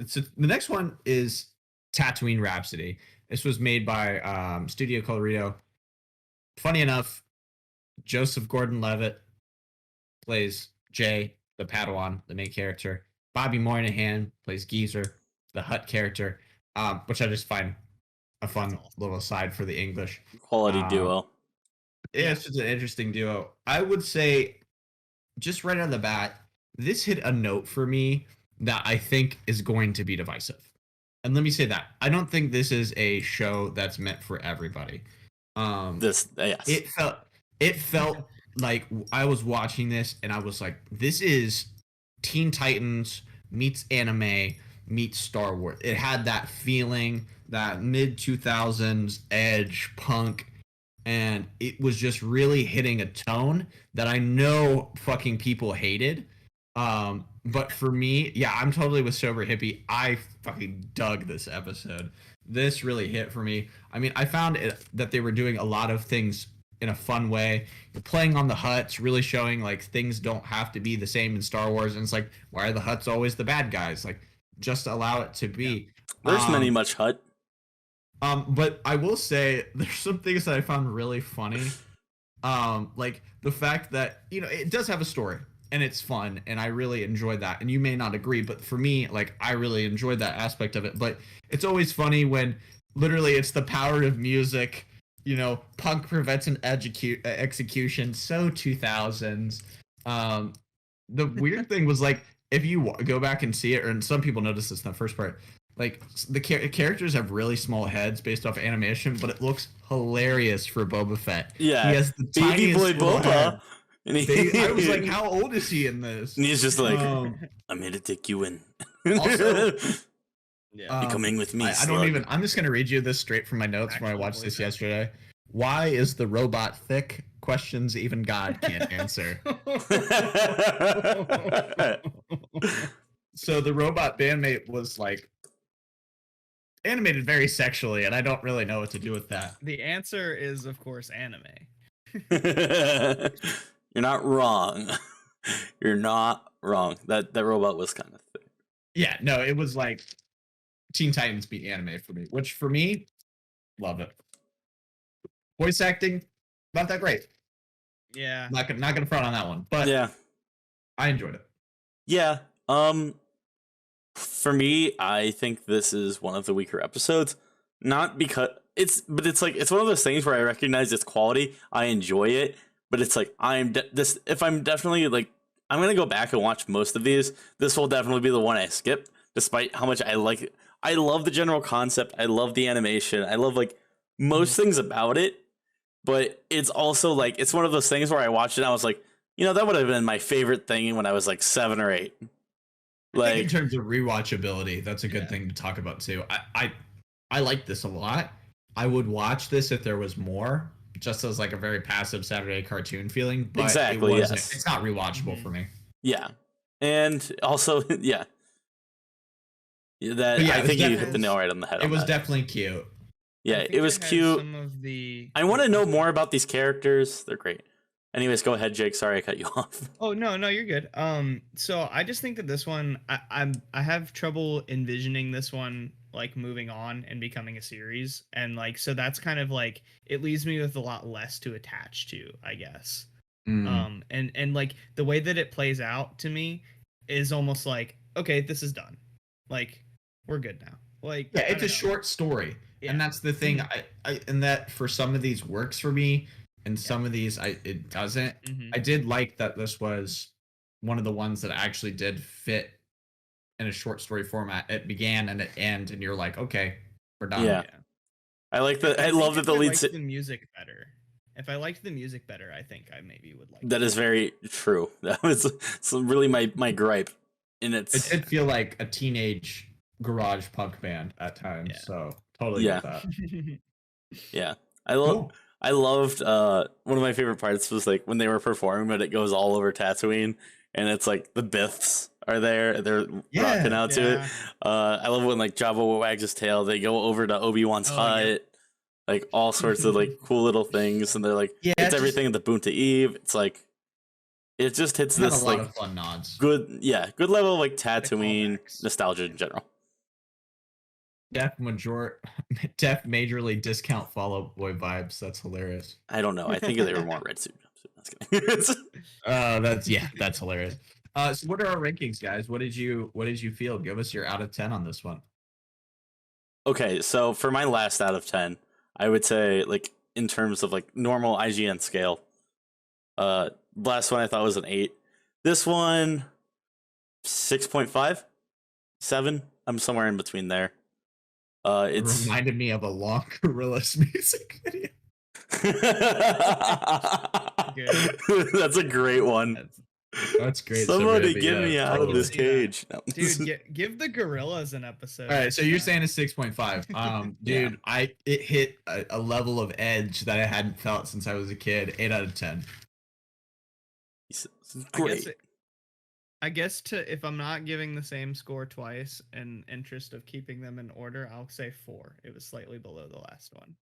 So the next one is Tatooine Rhapsody. This was made by Studio Colorido. Funny enough, Joseph Gordon-Levitt plays Jay, the Padawan, the main character. Bobby Moynihan plays Geezer, the Hutt character, which I just find a fun little aside for the English. Quality duo. Yeah, it's just an interesting duo. I would say, just right out of the bat, this hit a note for me that I think is going to be divisive. And let me say that. I don't think this is a show that's meant for everybody. Yes. It felt like I was watching this and I was like, this is Teen Titans meets anime meets Star Wars. It had that feeling, that mid 2000s edge punk, and it was just really hitting a tone that I know fucking people hated. But for me, yeah, I'm totally with Sober Hippie. I fucking dug this episode. This really hit for me. I mean, I found that they were doing a lot of things in a fun way. Playing on the Hutts, really showing like things don't have to be the same in Star Wars. And it's like, why are the Hutts always the bad guys? Like, just allow it to be. There's many much Hutt. But I will say there's some things that I found really funny. Like the fact that, it does have a story and it's fun and I really enjoyed that. And you may not agree, but for me, like, I really enjoyed that aspect of it. But it's always funny when literally it's the power of music, punk prevents an execution. So 2000s. The weird thing was, like, if you go back and see it, and some people notice this in the first part, like, the characters have really small heads based off animation, but it looks hilarious for Boba Fett. Yeah, he has the baby boy Boba. And I was like, how old is he in this? And he's just like, I'm here to take you in. Also, Be coming with me. I'm just gonna read you this straight from my notes when I watched this yesterday. Why is the robot thick? Questions even God can't answer. So the robot bandmate was like animated very sexually, and I don't really know what to do with that. The answer is, of course, anime. You're not wrong. You're not wrong. That robot was kind of thick. Yeah, no, it was like Teen Titans beat anime for me, which for me, love it. Voice acting, not that great. Yeah. Not gonna front on that one, but yeah, I enjoyed it. Yeah. For me, I think this is one of the weaker episodes. Not because it's one of those things where I recognize its quality. I enjoy it, but it's like if I'm definitely like, I'm gonna go back and watch most of these. This will definitely be the one I skip, despite how much I like it. I love the general concept. I love the animation. I love like most things about it. But it's also like, it's one of those things where I watched it and I was like, that would have been my favorite thing when I was like 7 or 8. Like, in terms of rewatchability, that's a good thing to talk about too. I like this a lot. I would watch this if there was more, just as like a very passive Saturday cartoon feeling. But exactly. It's not rewatchable for me. Yeah, and also I think you hit the nail right on the head. It was definitely cute. Yeah, it was cute. I want to know more about these characters. They're great. Anyways, go ahead, Jake. Sorry I cut you off. Oh, no, you're good. So I just think that this one, I have trouble envisioning this one like moving on and becoming a series, and like, so that's kind of like, it leaves me with a lot less to attach to, I guess. And like the way that it plays out to me is almost like, okay, this is done. Like, we're good now. Like, yeah, it's a short story. Yeah. And that's the thing. And that for some of these works for me, and some of these it doesn't. I did like that this was one of the ones that actually did fit in a short story format. It began and it ended, and you're like, okay, we're done. Yeah. I like that. I love that the lead. The music better. If I liked the music better, I think I maybe would like. That is very true. That was really my gripe. And it did feel like a teenage garage punk band at times. Yeah. So totally get that. Yeah, I loved one of my favorite parts was like when they were performing, but it goes all over Tatooine, and it's like the Biffs are there, they're rocking out to it. I love when like Jabba wags his tail, they go over to Obi-Wan's hut, like all sorts of like cool little things, and they're like, it's everything at the Boonta Eve. It's like, it just hits this like fun nods. Good level of like Tatooine nostalgia in general. Def majorly discount Fall Out Boy vibes. That's hilarious. I don't know. I think they were more red suit jumpsuit. That's kidding. That's hilarious. So what are our rankings, guys? What did you feel? Give us your out of 10 on this one. Okay, so for my last out of 10, I would say like in terms of like normal IGN scale, last one I thought was an 8. This one 6.5, 7. I'm somewhere in between there. It It's reminded me of a long Gorillaz music video. That's a great one. That's great. Somebody get me out of this cage. No. Dude, give the Gorillas an episode. All right, so you're saying it's 6.5. Dude, Yeah. it hit a level of edge that I hadn't felt since I was a kid. 8 out of 10. It's great. I guess if I'm not giving the same score twice in interest of keeping them in order, I'll say 4. It was slightly below the last one.